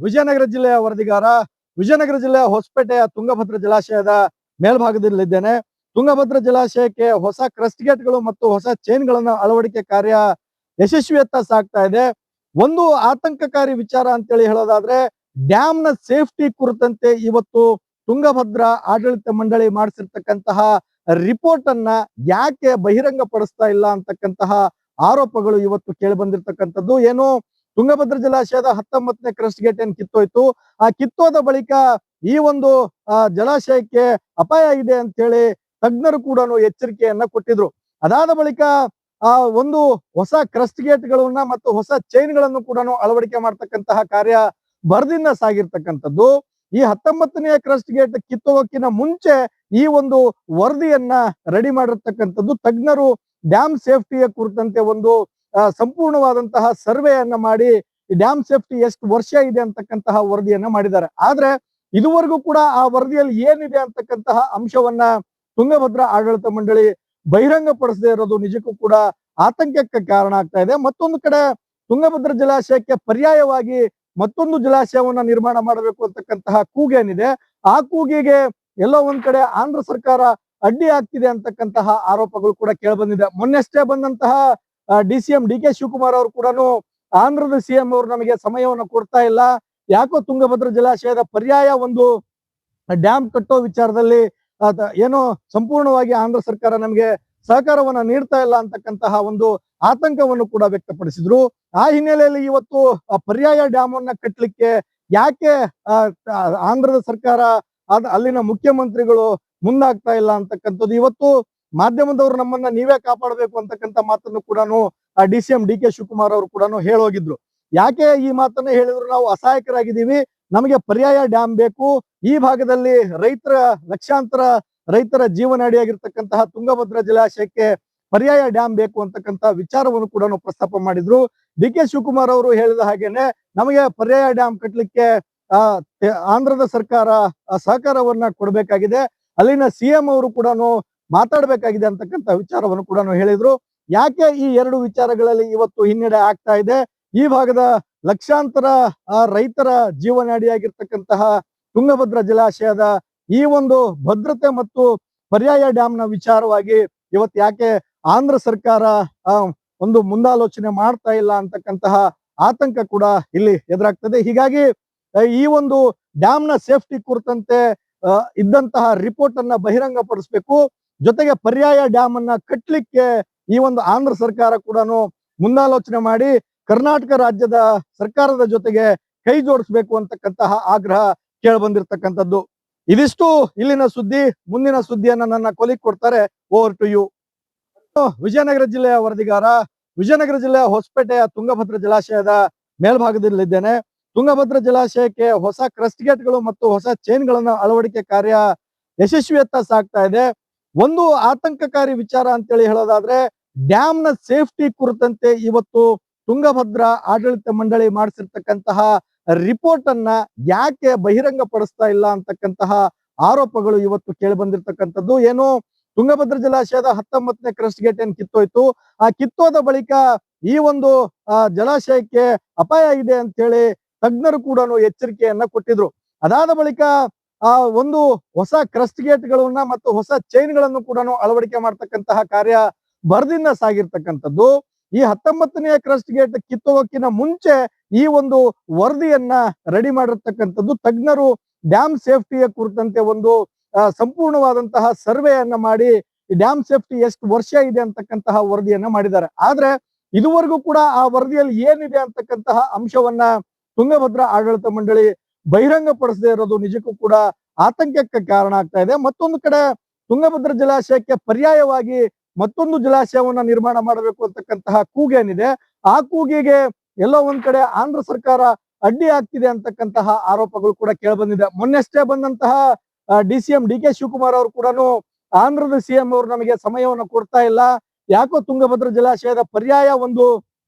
ವಿಜಯನಗರ ಜಿಲ್ಲೆಯ ವರದಿಗಾರ. ವಿಜಯನಗರ ಜಿಲ್ಲೆಯ ಹೊಸಪೇಟೆಯ ತುಂಗಭದ್ರಾ ಜಲಾಶಯದ ಮೇಲ್ಭಾಗದಲ್ಲಿದ್ದೇನೆ. ತುಂಗಭದ್ರಾ ಜಲಾಶಯಕ್ಕೆ ಹೊಸ ಕ್ರಸ್ಟ್ ಗೇಟ್ಗಳು ಮತ್ತು ಹೊಸ ಚೈನ್ಗಳನ್ನ ಅಳವಡಿಕೆ ಕಾರ್ಯ ಯಶಸ್ವಿಯತ್ತ ಸಾಗ್ತಾ ಇದೆ. ಒಂದು ಆತಂಕಕಾರಿ ವಿಚಾರ ಅಂತೇಳಿ ಹೇಳೋದಾದ್ರೆ, ಡ್ಯಾಮ್ನ ಸೇಫ್ಟಿ ಕುರಿತಂತೆ ಇವತ್ತು ತುಂಗಭದ್ರಾ ಆಡಳಿತ ಮಂಡಳಿ ಮಾಡಿಸಿರ್ತಕ್ಕಂತಹ ರಿಪೋರ್ಟ್ ಅನ್ನ ಯಾಕೆ ಬಹಿರಂಗ ಪಡಿಸ್ತಾ ಇಲ್ಲ ಅಂತಕ್ಕಂತಹ ಆರೋಪಗಳು ಇವತ್ತು ಕೇಳಿ ಬಂದಿರತಕ್ಕಂಥದ್ದು. ಏನು ತುಂಗಭದ್ರಾ ಜಲಾಶಯದ 19ನೇ ಕ್ರಸ್ಟ್ ಗೇಟ್ ಏನ್ ಕಿತ್ತೋಯ್ತು, ಆ ಕಿತ್ತೋದ ಬಳಿಕ ಈ ಒಂದು ಜಲಾಶಯಕ್ಕೆ ಅಪಾಯ ಇದೆ ಅಂತ ಹೇಳಿ ತಜ್ಞರು ಕೂಡ ಎಚ್ಚರಿಕೆಯನ್ನ ಕೊಟ್ಟಿದ್ರು. ಅದಾದ ಬಳಿಕ ಒಂದು ಹೊಸ ಕ್ರಸ್ಟ್ ಗೇಟ್ಗಳನ್ನ ಮತ್ತು ಹೊಸ ಚೈನ್ಗಳನ್ನು ಕೂಡ ಅಳವಡಿಕೆ ಮಾಡ್ತಕ್ಕಂತಹ ಕಾರ್ಯ ಭರದಿಂದ ಸಾಗಿರ್ತಕ್ಕಂಥದ್ದು. ಈ 19ನೇ ಕ್ರಸ್ಟ್ ಗೇಟ್ ಕಿತ್ತೋಗೋಕ್ಕಿಂತ ಮುಂಚೆ ಈ ಒಂದು ವರದಿಯನ್ನ ರೆಡಿ ಮಾಡಿರ್ತಕ್ಕಂಥದ್ದು ತಜ್ಞರು. ಡ್ಯಾಮ್ ಸೇಫ್ಟಿಯ ಕುರಿತಂತೆ ಒಂದು ಸಂಪೂರ್ಣವಾದಂತಹ ಸರ್ವೆಯನ್ನ ಮಾಡಿ ಈ ಡ್ಯಾಮ್ ಸೇಫ್ಟಿ ಎಷ್ಟು ವರ್ಷ ಇದೆ ಅಂತಕ್ಕಂತಹ ವರದಿಯನ್ನ ಮಾಡಿದ್ದಾರೆ. ಆದ್ರೆ ಇದುವರೆಗೂ ಕೂಡ ಆ ವರದಿಯಲ್ಲಿ ಏನಿದೆ ಅಂತಕ್ಕಂತಹ ಅಂಶವನ್ನ ತುಂಗಭದ್ರಾ ಆಡಳಿತ ಮಂಡಳಿ ಬಹಿರಂಗ ಪಡಿಸದೇ ಇರೋದು ನಿಜಕ್ಕೂ ಕೂಡ ಆತಂಕಕ್ಕೆ ಕಾರಣ ಆಗ್ತಾ ಇದೆ. ಮತ್ತೊಂದು ಕಡೆ ತುಂಗಭದ್ರಾ ಜಲಾಶಯಕ್ಕೆ ಪರ್ಯಾಯವಾಗಿ ಮತ್ತೊಂದು ಜಲಾಶಯವನ್ನ ನಿರ್ಮಾಣ ಮಾಡಬೇಕು ಅಂತಕ್ಕಂತಹ ಕೂಗೇನಿದೆ, ಆ ಕೂಗಿಗೆ ಎಲ್ಲೋ ಒಂದ್ ಕಡೆ ಆಂಧ್ರ ಸರ್ಕಾರ ಅಡ್ಡಿ ಆಗ್ತಿದೆ ಅಂತಕ್ಕಂತಹ ಆರೋಪಗಳು ಕೂಡ ಕೇಳಿಬಂದಿದೆ. ಮೊನ್ನೆಷ್ಟೇ ಬಂದಂತಹ DCM DK ಶಿವಕುಮಾರ್ ಅವರು ಕೂಡ ಆಂಧ್ರದ CM ಅವರು ನಮಗೆ ಸಮಯವನ್ನು ಕೊಡ್ತಾ ಇಲ್ಲ, ಯಾಕೋ ತುಂಗಭದ್ರಾ ಜಲಾಶಯದ ಪರ್ಯಾಯ ಒಂದು ಡ್ಯಾಮ್ ಕಟ್ಟೋ ವಿಚಾರದಲ್ಲಿ ಏನೋ ಸಂಪೂರ್ಣವಾಗಿ ಆಂಧ್ರ ಸರ್ಕಾರ ನಮಗೆ ಸಹಕಾರವನ್ನ ನೀಡ್ತಾ ಇಲ್ಲ ಅಂತಕ್ಕಂತಹ ಒಂದು ಆತಂಕವನ್ನು ಕೂಡ ವ್ಯಕ್ತಪಡಿಸಿದ್ರು. ಆ ಹಿನ್ನೆಲೆಯಲ್ಲಿ ಇವತ್ತು ಪರ್ಯಾಯ ಡ್ಯಾಮ್ ಅನ್ನ ಕಟ್ಟಲಿಕ್ಕೆ ಯಾಕೆ ಆಂಧ್ರದ ಸರ್ಕಾರ ಅಲ್ಲಿನ ಮುಖ್ಯಮಂತ್ರಿಗಳು ಮುಂದಾಗ್ತಾ ಇಲ್ಲ ಅಂತಕ್ಕಂಥದ್ದು ಇವತ್ತು ಮಾಧ್ಯಮದವರು ನಮ್ಮನ್ನ ನೀವೇ ಕಾಪಾಡಬೇಕು ಅಂತಕ್ಕಂಥ ಮಾತನ್ನು ಕೂಡ DCM DK ಶಿವಕುಮಾರ್ ಅವರು ಕೂಡ ಹೇಳೋಗಿದ್ರು. ಯಾಕೆ ಈ ಮಾತನ್ನ ಹೇಳಿದ್ರು, ನಾವು ಅಸಹಾಯಕರಾಗಿದ್ದೀವಿ, ನಮಗೆ ಪರ್ಯಾಯ ಡ್ಯಾಮ್ ಬೇಕು, ಈ ಭಾಗದಲ್ಲಿ ಲಕ್ಷಾಂತರ ರೈತರ ಜೀವನಾಡಿಯಾಗಿರ್ತಕ್ಕಂತಹ ತುಂಗಭದ್ರಾ ಜಲಾಶಯಕ್ಕೆ ಪರ್ಯಾಯ ಡ್ಯಾಮ್ ಬೇಕು ಅಂತಕ್ಕಂಥ ವಿಚಾರವನ್ನು ಕೂಡ ಪ್ರಸ್ತಾಪ ಮಾಡಿದ್ರು. DK ಶಿವಕುಮಾರ್ ಅವರು ಹೇಳಿದ ಹಾಗೇನೆ ನಮಗೆ ಪರ್ಯಾಯ ಡ್ಯಾಮ್ ಕಟ್ಟಲಿಕ್ಕೆ ಆಂಧ್ರದ ಸರ್ಕಾರ ಸಹಕಾರವನ್ನ ಕೊಡಬೇಕಾಗಿದೆ, ಅಲ್ಲಿನ CM ಅವರು ಕೂಡ ಮಾತಾಡ್ಬೇಕಾಗಿದೆ ಅಂತಕ್ಕಂಥ ವಿಚಾರವನ್ನು ಕೂಡ ಹೇಳಿದ್ರು. ಯಾಕೆ ಈ ಎರಡು ವಿಚಾರಗಳಲ್ಲಿ ಇವತ್ತು ಹಿನ್ನಡೆ ಆಗ್ತಾ ಇದೆ, ಈ ಭಾಗದ ಲಕ್ಷಾಂತರ ರೈತರ ಜೀವನಾಡಿಯಾಗಿರ್ತಕ್ಕಂತಹ ತುಂಗಭದ್ರಾ ಜಲಾಶಯದ ಈ ಒಂದು ಭದ್ರತೆ ಮತ್ತು ಪರ್ಯಾಯ ಡ್ಯಾಮ್ನ ವಿಚಾರವಾಗಿ ಇವತ್ತು ಯಾಕೆ ಆಂಧ್ರ ಸರ್ಕಾರ ಒಂದು ಮುಂದಾಲೋಚನೆ ಮಾಡ್ತಾ ಇಲ್ಲ ಅಂತಕ್ಕಂತಹ ಆತಂಕ ಕೂಡ ಇಲ್ಲಿ ಎದುರಾಗ್ತದೆ. ಹೀಗಾಗಿ ಈ ಒಂದು ಡ್ಯಾಮ್ನ ಸೇಫ್ಟಿ ಕುರಿತಂತೆ ಇದ್ದಂತಹ ರಿಪೋರ್ಟ್ ಅನ್ನ ಬಹಿರಂಗ ಪಡಿಸ್ಬೇಕು, ಜೊತೆಗೆ ಪರ್ಯಾಯ ಡ್ಯಾಮ್ ಅನ್ನ ಕಟ್ಟಲಿಕ್ಕೆ ಈ ಒಂದು ಆಂಧ್ರ ಸರ್ಕಾರ ಕೂಡ ಮುಂದಾಲೋಚನೆ ಮಾಡಿ ಕರ್ನಾಟಕ ರಾಜ್ಯದ ಸರ್ಕಾರದ ಜೊತೆಗೆ ಕೈ ಜೋಡಿಸ್ಬೇಕು ಅಂತಕ್ಕಂತಹ ಆಗ್ರಹ ಕೇಳಿಬಂದಿರ್ತಕ್ಕಂಥದ್ದು. ಇದಿಷ್ಟು ಇಲ್ಲಿನ ಸುದ್ದಿ. ಮುಂದಿನ ಸುದ್ದಿಯನ್ನ ನನ್ನ ಕೊಲಿಗ್ ಕೊಡ್ತಾರೆ. Over to you. ವಿಜಯನಗರ ಜಿಲ್ಲೆಯ ವರದಿಗಾರ. ವಿಜಯನಗರ ಜಿಲ್ಲೆಯ ಹೊಸಪೇಟೆಯ ತುಂಗಭದ್ರಾ ಜಲಾಶಯದ ಮೇಲ್ಭಾಗದಲ್ಲಿದ್ದೇನೆ. ತುಂಗಭದ್ರಾ ಜಲಾಶಯಕ್ಕೆ ಹೊಸ ಕ್ರಸ್ಟ್ ಗೇಟ್ಗಳು ಮತ್ತು ಹೊಸ ಚೈನ್ಗಳನ್ನ ಅಳವಡಿಕೆ ಕಾರ್ಯ ಯಶಸ್ವಿಯತ್ತ ಸಾಗ್ತಾ ಇದೆ. ಒಂದು ಆತಂಕಕಾರಿ ವಿಚಾರ ಅಂತೇಳಿ ಹೇಳೋದಾದ್ರೆ, ಡ್ಯಾಮ್ನ ಸೇಫ್ಟಿ ಕುರಿತಂತೆ ಇವತ್ತು ತುಂಗಭದ್ರಾ ಆಡಳಿತ ಮಂಡಳಿ ಮಾಡಿಸಿರ್ತಕ್ಕಂತಹ ರಿಪೋರ್ಟ್ ಅನ್ನ ಯಾಕೆ ಬಹಿರಂಗ ಪಡಿಸ್ತಾ ಇಲ್ಲ ಅಂತಕ್ಕಂತಹ ಆರೋಪಗಳು ಇವತ್ತು ಕೇಳಿ ಬಂದಿರತಕ್ಕಂಥದ್ದು. ಏನು ತುಂಗಭದ್ರಾ ಜಲಾಶಯದ 19ನೇ ಕ್ರಸ್ಟ್ ಗೇಟ್ ಏನ್ ಕಿತ್ತೋಯ್ತು, ಆ ಕಿತ್ತೋದ ಬಳಿಕ ಈ ಒಂದು ಜಲಾಶಯಕ್ಕೆ ಅಪಾಯ ಇದೆ ಅಂತ ಹೇಳಿ ತಜ್ಞರು ಕೂಡ ಎಚ್ಚರಿಕೆಯನ್ನ ಕೊಟ್ಟಿದ್ರು. ಅದಾದ ಬಳಿಕ ಒಂದು ಹೊಸ ಕ್ರಸ್ಟ್ ಗೇಟ್ಗಳನ್ನ ಮತ್ತು ಹೊಸ ಚೈನ್ಗಳನ್ನು ಕೂಡ ಅಳವಡಿಕೆ ಮಾಡ್ತಕ್ಕಂತಹ ಕಾರ್ಯ ಭರದಿಂದ ಸಾಗಿರ್ತಕ್ಕಂಥದ್ದು. ಈ 19ನೇ ಕ್ರಸ್ಟ್ ಗೇಟ್ ಕಿತ್ತೋಗೋಕ್ಕಿಂತ ಮುಂಚೆ ಈ ಒಂದು ವರದಿಯನ್ನ ರೆಡಿ ಮಾಡಿರ್ತಕ್ಕಂಥದ್ದು ತಜ್ಞರು. ಡ್ಯಾಮ್ ಸೇಫ್ಟಿಯ ಕುರಿತಂತೆ ಒಂದು ಸಂಪೂರ್ಣವಾದಂತಹ ಸರ್ವೆಯನ್ನ ಮಾಡಿ ಈ ಡ್ಯಾಮ್ ಸೇಫ್ಟಿ ಎಷ್ಟು ವರ್ಷ ಇದೆ ಅಂತಕ್ಕಂತಹ ವರದಿಯನ್ನ ಮಾಡಿದ್ದಾರೆ. ಆದ್ರೆ ಇದುವರೆಗೂ ಕೂಡ ಆ ವರದಿಯಲ್ಲಿ ಏನಿದೆ ಅಂತಕ್ಕಂತಹ ಅಂಶವನ್ನ ತುಂಗಭದ್ರಾ ಆಡಳಿತ ಮಂಡಳಿ ಬಹಿರಂಗ ಪಡಿಸದೇ ಇರೋದು ನಿಜಕ್ಕೂ ಕೂಡ ಆತಂಕಕ್ಕೆ ಕಾರಣ ಆಗ್ತಾ ಇದೆ. ಮತ್ತೊಂದು ಕಡೆ ತುಂಗಭದ್ರಾ ಜಲಾಶಯಕ್ಕೆ ಪರ್ಯಾಯವಾಗಿ ಮತ್ತೊಂದು ಜಲಾಶಯವನ್ನ ನಿರ್ಮಾಣ ಮಾಡಬೇಕು ಅಂತಕ್ಕಂತಹ ಕೂಗೇನಿದೆ, ಆ ಕೂಗಿಗೆ ಎಲ್ಲೋ ಒಂದ್ ಕಡೆ ಆಂಧ್ರ ಸರ್ಕಾರ ಅಡ್ಡಿ ಆಗ್ತಿದೆ ಅಂತಕ್ಕಂತಹ ಆರೋಪಗಳು ಕೂಡ ಕೇಳಿಬಂದಿದೆ. ಮೊನ್ನೆಷ್ಟೇ ಬಂದಂತಹ DCM DK ಶಿವಕುಮಾರ್ ಅವರು ಕೂಡ ಆಂಧ್ರದ CM ಅವರು ನಮಗೆ ಸಮಯವನ್ನು ಕೊಡ್ತಾ ಇಲ್ಲ, ಯಾಕೋ ತುಂಗಭದ್ರಾ ಜಲಾಶಯದ ಪರ್ಯಾಯ ಒಂದು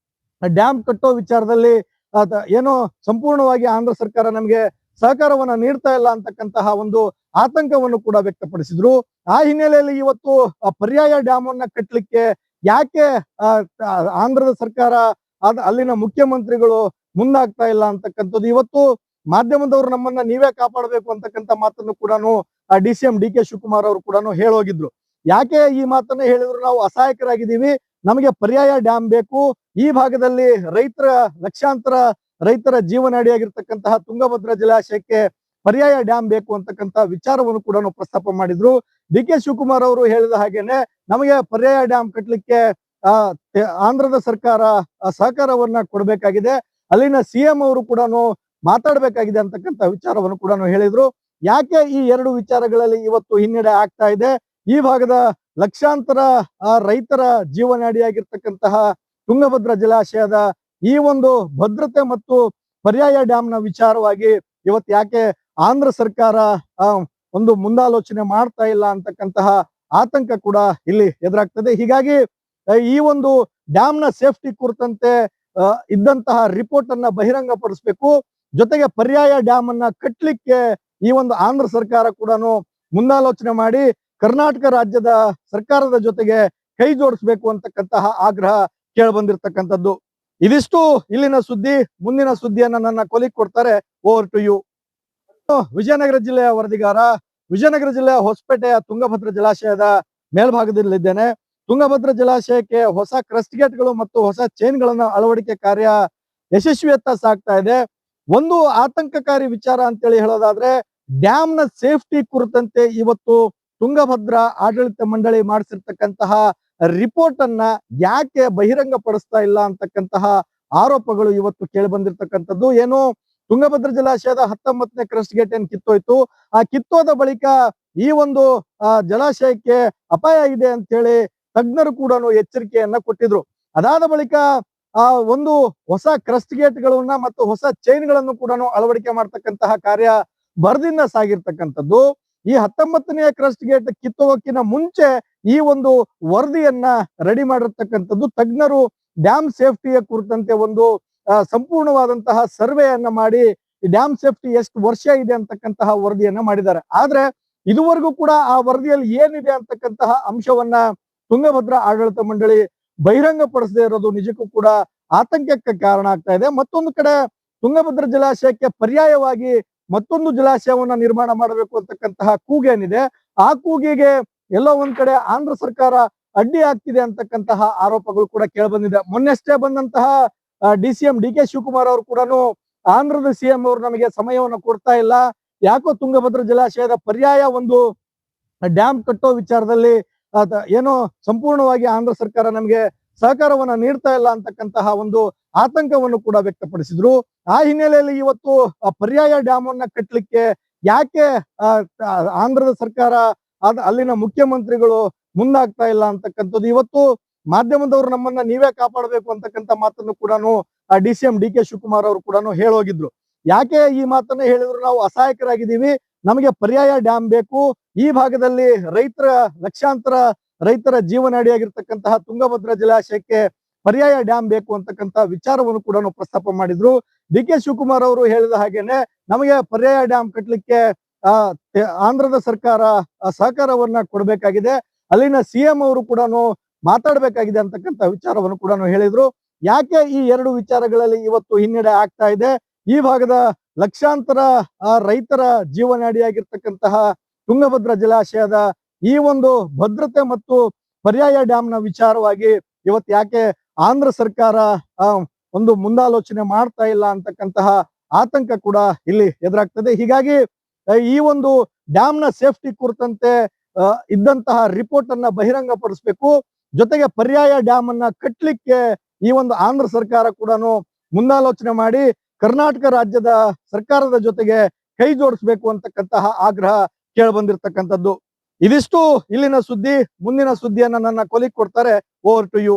ಡ್ಯಾಮ್ ಕಟ್ಟೋ ವಿಚಾರದಲ್ಲಿ ಏನೋ ಸಂಪೂರ್ಣವಾಗಿ ಆಂಧ್ರ ಸರ್ಕಾರ ನಮಗೆ ಸಹಕಾರವನ್ನ ನೀಡ್ತಾ ಇಲ್ಲ ಅಂತಕ್ಕಂತಹ ಒಂದು ಆತಂಕವನ್ನು ಕೂಡ ವ್ಯಕ್ತಪಡಿಸಿದ್ರು. ಆ ಹಿನ್ನೆಲೆಯಲ್ಲಿ ಇವತ್ತು ಪರ್ಯಾಯ ಡ್ಯಾಮ್ ಅನ್ನ ಕಟ್ಟಲಿಕ್ಕೆ ಯಾಕೆ ಆಂಧ್ರದ ಸರ್ಕಾರ ಅಲ್ಲಿನ ಮುಖ್ಯಮಂತ್ರಿಗಳು ಮುಂದಾಗ್ತಾ ಇಲ್ಲ ಅಂತಕ್ಕಂಥದ್ದು ಇವತ್ತು ಮಾಧ್ಯಮದವರು ನಮ್ಮನ್ನ ನೀವೇ ಕಾಪಾಡಬೇಕು ಅಂತಕ್ಕಂಥ ಮಾತನ್ನು ಕೂಡ DCM DK ಶಿವಕುಮಾರ್ ಅವರು ಕೂಡ ಹೇಳೋಗಿದ್ರು. ಯಾಕೆ ಈ ಮಾತನ್ನ ಹೇಳಿದ್ರು? ನಾವು ಅಸಹಾಯಕರಾಗಿದ್ದೀವಿ, ನಮಗೆ ಪರ್ಯಾಯ ಡ್ಯಾಮ್ ಬೇಕು, ಈ ಭಾಗದಲ್ಲಿ ಲಕ್ಷಾಂತರ ರೈತರ ಜೀವನಾಡಿಯಾಗಿರ್ತಕ್ಕಂತಹ ತುಂಗಭದ್ರಾ ಜಲಾಶಯಕ್ಕೆ ಪರ್ಯಾಯ ಡ್ಯಾಮ್ ಬೇಕು ಅಂತಕ್ಕಂಥ ವಿಚಾರವನ್ನು ಕೂಡ ಪ್ರಸ್ತಾಪ ಮಾಡಿದ್ರು. DK ಶಿವಕುಮಾರ್ ಅವರು ಹೇಳಿದ ಹಾಗೇನೆ ನಮಗೆ ಪರ್ಯಾಯ ಡ್ಯಾಮ್ ಕಟ್ಟಲಿಕ್ಕೆ ಆಂಧ್ರದ ಸರ್ಕಾರ ಸಹಕಾರವನ್ನ ಕೊಡಬೇಕಾಗಿದೆ, ಅಲ್ಲಿನ CM ಅವರು ಕೂಡ ಮಾತಾಡಬೇಕಾಗಿದೆ ಅಂತಕ್ಕಂಥ ವಿಚಾರವನ್ನು ಕೂಡ ಹೇಳಿದ್ರು. ಯಾಕೆ ಈ ಎರಡು ವಿಚಾರಗಳಲ್ಲಿ ಇವತ್ತು ಹಿನ್ನಡೆ ಆಗ್ತಾ ಇದೆ? ಈ ಭಾಗದ ಲಕ್ಷಾಂತರ ರೈತರ ಜೀವನಾಡಿಯಾಗಿರ್ತಕ್ಕಂತಹ ತುಂಗಭದ್ರಾ ಜಲಾಶಯದ ಈ ಒಂದು ಭದ್ರತೆ ಮತ್ತು ಪರ್ಯಾಯ ಡ್ಯಾಮ್ನ ವಿಚಾರವಾಗಿ ಇವತ್ತು ಯಾಕೆ ಆಂಧ್ರ ಸರ್ಕಾರ ಒಂದು ಮುಂದಾಲೋಚನೆ ಮಾಡ್ತಾ ಇಲ್ಲ ಅಂತಕ್ಕಂತಹ ಆತಂಕ ಕೂಡ ಇಲ್ಲಿ ಎದುರಾಗ್ತದೆ. ಹೀಗಾಗಿ ಈ ಒಂದು ಡ್ಯಾಮ್ನ ಸೇಫ್ಟಿ ಕುರಿತಂತೆ ಇದ್ದಂತಹ ರಿಪೋರ್ಟ್ ಅನ್ನ ಬಹಿರಂಗ ಪಡಿಸ್ಬೇಕು, ಜೊತೆಗೆ ಪರ್ಯಾಯ ಡ್ಯಾಮ್ ಅನ್ನ ಕಟ್ಟಲಿಕ್ಕೆ ಈ ಒಂದು ಆಂಧ್ರ ಸರ್ಕಾರ ಕೂಡ ಮುಂದಾಲೋಚನೆ ಮಾಡಿ ಕರ್ನಾಟಕ ರಾಜ್ಯದ ಸರ್ಕಾರದ ಜೊತೆಗೆ ಕೈ ಜೋಡಿಸ್ಬೇಕು ಅಂತಕ್ಕಂತಹ ಆಗ್ರಹ ಕೇಳಿಬಂದಿರ್ತಕ್ಕಂಥದ್ದು. ಇದಿಷ್ಟು ಇಲ್ಲಿನ ಸುದ್ದಿ. ಮುಂದಿನ ಸುದ್ದಿಯನ್ನ ನನ್ನ ಕೊಲಿಗ್ ಕೊಡ್ತಾರೆ. Over to you. ವಿಜಯನಗರ ಜಿಲ್ಲೆಯ ವರದಿಗಾರ, ವಿಜಯನಗರ ಜಿಲ್ಲೆಯ ಹೊಸಪೇಟೆಯ ತುಂಗಭದ್ರಾ ಜಲಾಶಯದ ಮೇಲ್ಭಾಗದಲ್ಲಿದ್ದೇನೆ. ತುಂಗಭದ್ರಾ ಜಲಾಶಯಕ್ಕೆ ಹೊಸ ಕ್ರಸ್ಟ್ ಗೇಟ್ಗಳು ಮತ್ತು ಹೊಸ ಚೈನ್ಗಳನ್ನ ಅಳವಡಿಕೆ ಕಾರ್ಯ ಯಶಸ್ವಿಯತ್ತ ಸಾಗ್ತಾ ಇದೆ. ಒಂದು ಆತಂಕಕಾರಿ ವಿಚಾರ ಅಂತೇಳಿ ಹೇಳೋದಾದ್ರೆ, ಡ್ಯಾಮ್ನ ಸೇಫ್ಟಿ ಕುರಿತಂತೆ ಇವತ್ತು ತುಂಗಭದ್ರಾ ಆಡಳಿತ ಮಂಡಳಿ ಮಾಡಿಸಿರ್ತಕ್ಕಂತಹ ರಿಪೋರ್ಟ್ ಅನ್ನ ಯಾಕೆ ಬಹಿರಂಗ ಪಡಿಸ್ತಾ ಇಲ್ಲ ಅಂತಕ್ಕಂತಹ ಆರೋಪಗಳು ಇವತ್ತು ಕೇಳಿ ಬಂದಿರತಕ್ಕಂಥದ್ದು. ಏನು ತುಂಗಭದ್ರಾ ಜಲಾಶಯದ 19ನೇ ಕ್ರಸ್ಟ್ ಗೇಟ್ ಏನ್ ಕಿತ್ತೋಯ್ತು, ಆ ಕಿತ್ತೋದ ಬಳಿಕ ಈ ಒಂದು ಜಲಾಶಯಕ್ಕೆ ಅಪಾಯ ಇದೆ ಅಂತ ಹೇಳಿ ತಜ್ಞರು ಕೂಡ ಎಚ್ಚರಿಕೆಯನ್ನ ಕೊಟ್ಟಿದ್ರು. ಅದಾದ ಬಳಿಕ ಒಂದು ಹೊಸ ಕ್ರಸ್ಟ್ ಗೇಟ್ಗಳನ್ನ ಮತ್ತು ಹೊಸ ಚೈನ್ಗಳನ್ನು ಕೂಡ ಅಳವಡಿಕೆ ಮಾಡ್ತಕ್ಕಂತಹ ಕಾರ್ಯ ಭರದಿಂದ ಸಾಗಿರ್ತಕ್ಕಂಥದ್ದು. ಈ 19ನೇ ಕ್ರಸ್ಟ್ ಗೇಟ್ ಕಿತ್ತೋಗೋಕ್ಕಿಂತ ಮುಂಚೆ ಈ ಒಂದು ವರದಿಯನ್ನ ರೆಡಿ ಮಾಡಿರ್ತಕ್ಕಂಥದ್ದು ತಜ್ಞರು. ಡ್ಯಾಮ್ ಸೇಫ್ಟಿಯ ಕುರಿತಂತೆ ಒಂದು ಸಂಪೂರ್ಣವಾದಂತಹ ಸರ್ವೆಯನ್ನ ಮಾಡಿ ಈ ಡ್ಯಾಮ್ ಸೇಫ್ಟಿ ಎಷ್ಟು ವರ್ಷ ಇದೆ ಅಂತಕ್ಕಂತಹ ವರದಿಯನ್ನ ಮಾಡಿದ್ದಾರೆ. ಆದ್ರೆ ಇದುವರೆಗೂ ಕೂಡ ಆ ವರದಿಯಲ್ಲಿ ಏನಿದೆ ಅಂತಕ್ಕಂತಹ ಅಂಶವನ್ನ ತುಂಗಭದ್ರಾ ಆಡಳಿತ ಮಂಡಳಿ ಬಹಿರಂಗ ಪಡಿಸದೇ ಇರೋದು ನಿಜಕ್ಕೂ ಕೂಡ ಆತಂಕಕ್ಕೆ ಕಾರಣ ಆಗ್ತಾ ಇದೆ. ಮತ್ತೊಂದು ಕಡೆ ತುಂಗಭದ್ರಾ ಜಲಾಶಯಕ್ಕೆ ಪರ್ಯಾಯವಾಗಿ ಮತ್ತೊಂದು ಜಲಾಶಯವನ್ನ ನಿರ್ಮಾಣ ಮಾಡಬೇಕು ಅಂತಕ್ಕಂತಹ ಕೂಗೇನಿದೆ, ಆ ಕೂಗಿಗೆ ಎಲ್ಲೋ ಒಂದ್ ಕಡೆ ಆಂಧ್ರ ಸರ್ಕಾರ ಅಡ್ಡಿ ಆಗ್ತಿದೆ ಅಂತಕ್ಕಂತಹ ಆರೋಪಗಳು ಕೂಡ ಕೇಳಿಬಂದಿದೆ. ಮೊನ್ನೆಷ್ಟೇ ಬಂದಂತಹ DCM DK ಶಿವಕುಮಾರ್ ಅವರು ಕೂಡ ಆಂಧ್ರದ CM ಅವರು ನಮಗೆ ಸಮಯವನ್ನು ಕೊಡ್ತಾ ಇಲ್ಲ, ಯಾಕೋ ತುಂಗಭದ್ರಾ ಜಲಾಶಯದ ಪರ್ಯಾಯ ಒಂದು ಡ್ಯಾಮ್ ಕಟ್ಟೋ ವಿಚಾರದಲ್ಲಿ ಏನೋ ಸಂಪೂರ್ಣವಾಗಿ ಆಂಧ್ರ ಸರ್ಕಾರ ನಮಗೆ ಸಹಕಾರವನ್ನ ನೀಡ್ತಾ ಇಲ್ಲ ಅಂತಕ್ಕಂತಹ ಒಂದು ಆತಂಕವನ್ನು ಕೂಡ ವ್ಯಕ್ತಪಡಿಸಿದ್ರು. ಆ ಹಿನ್ನೆಲೆಯಲ್ಲಿ ಇವತ್ತು ಪರ್ಯಾಯ ಡ್ಯಾಮ್ ಅನ್ನ ಕಟ್ಟಲಿಕ್ಕೆ ಯಾಕೆ ಆಂಧ್ರದ ಸರ್ಕಾರ ಅಲ್ಲಿನ ಮುಖ್ಯಮಂತ್ರಿಗಳು ಮುಂದಾಗ್ತಾ ಇಲ್ಲ ಅಂತಕ್ಕಂಥದ್ದು. ಇವತ್ತು ಮಾಧ್ಯಮದವರು ನಮ್ಮನ್ನ ನೀವೇ ಕಾಪಾಡಬೇಕು ಅಂತಕ್ಕಂಥ ಮಾತನ್ನು ಕೂಡ DCM DK ಶಿವಕುಮಾರ್ ಅವರು ಕೂಡ ಹೇಳೋಗಿದ್ರು. ಯಾಕೆ ಈ ಮಾತನ್ನ ಹೇಳಿದ್ರು? ನಾವು ಅಸಹಾಯಕರಾಗಿದ್ದೀವಿ, ನಮಗೆ ಪರ್ಯಾಯ ಡ್ಯಾಮ್ ಬೇಕು, ಈ ಭಾಗದಲ್ಲಿ ಲಕ್ಷಾಂತರ ರೈತರ ಜೀವನಾಡಿಯಾಗಿರ್ತಕ್ಕಂತಹ ತುಂಗಭದ್ರಾ ಜಲಾಶಯಕ್ಕೆ ಪರ್ಯಾಯ ಡ್ಯಾಮ್ ಬೇಕು ಅಂತಕ್ಕಂಥ ವಿಚಾರವನ್ನು ಕೂಡ ಪ್ರಸ್ತಾಪ ಮಾಡಿದ್ರು. DK ಶಿವಕುಮಾರ್ ಅವರು ಹೇಳಿದ ಹಾಗೇನೆ ನಮಗೆ ಪರ್ಯಾಯ ಡ್ಯಾಮ್ ಕಟ್ಟಲಿಕ್ಕೆ ಆಂಧ್ರದ ಸರ್ಕಾರ ಸಹಕಾರವನ್ನ ಕೊಡಬೇಕಾಗಿದೆ, ಅಲ್ಲಿನ CM ಅವರು ಕೂಡ ಮಾತಾಡಬೇಕಾಗಿದೆ ಅಂತಕ್ಕಂಥ ವಿಚಾರವನ್ನು ಕೂಡ ಹೇಳಿದ್ರು. ಯಾಕೆ ಈ ಎರಡು ವಿಚಾರಗಳಲ್ಲಿ ಇವತ್ತು ಹಿನ್ನಡೆ ಆಗ್ತಾ ಇದೆ? ಈ ಭಾಗದ ಲಕ್ಷಾಂತರ ರೈತರ ಜೀವನಾಡಿಯಾಗಿರ್ತಕ್ಕಂತಹ ತುಂಗಭದ್ರಾ ಜಲಾಶಯದ ಈ ಒಂದು ಭದ್ರತೆ ಮತ್ತು ಪರ್ಯಾಯ ಡ್ಯಾಮ್ನ ವಿಚಾರವಾಗಿ ಇವತ್ತು ಯಾಕೆ ಆಂಧ್ರ ಸರ್ಕಾರ ಒಂದು ಮುಂದಾಲೋಚನೆ ಮಾಡ್ತಾ ಇಲ್ಲ ಅಂತಕ್ಕಂತಹ ಆತಂಕ ಕೂಡ ಇಲ್ಲಿ ಎದುರಾಗ್ತದೆ. ಹೀಗಾಗಿ ಈ ಒಂದು ಡ್ಯಾಮ್ನ ಸೇಫ್ಟಿ ಕುರಿತಂತೆ ಇದ್ದಂತಹ ರಿಪೋರ್ಟ್ ಅನ್ನ ಬಹಿರಂಗ ಪಡಿಸ್ಬೇಕು, ಜೊತೆಗೆ ಪರ್ಯಾಯ ಡ್ಯಾಮ್ ಅನ್ನ ಕಟ್ಟಲಿಕ್ಕೆ ಈ ಒಂದು ಆಂಧ್ರ ಸರ್ಕಾರ ಕೂಡ ಮುಂದಾಲೋಚನೆ ಮಾಡಿ ಕರ್ನಾಟಕ ರಾಜ್ಯದ ಸರ್ಕಾರದ ಜೊತೆಗೆ ಕೈ ಜೋಡಿಸ್ಬೇಕು ಅಂತಕ್ಕಂತಹ ಆಗ್ರಹ ಕೇಳಿಬಂದಿರ್ತಕ್ಕಂಥದ್ದು. ಇದಿಷ್ಟು ಇಲ್ಲಿನ ಸುದ್ದಿ. ಮುಂದಿನ ಸುದ್ದಿಯನ್ನ ನನ್ನ ಕೊಲಿಗ್ ಕೊಡ್ತಾರೆ. Over to you.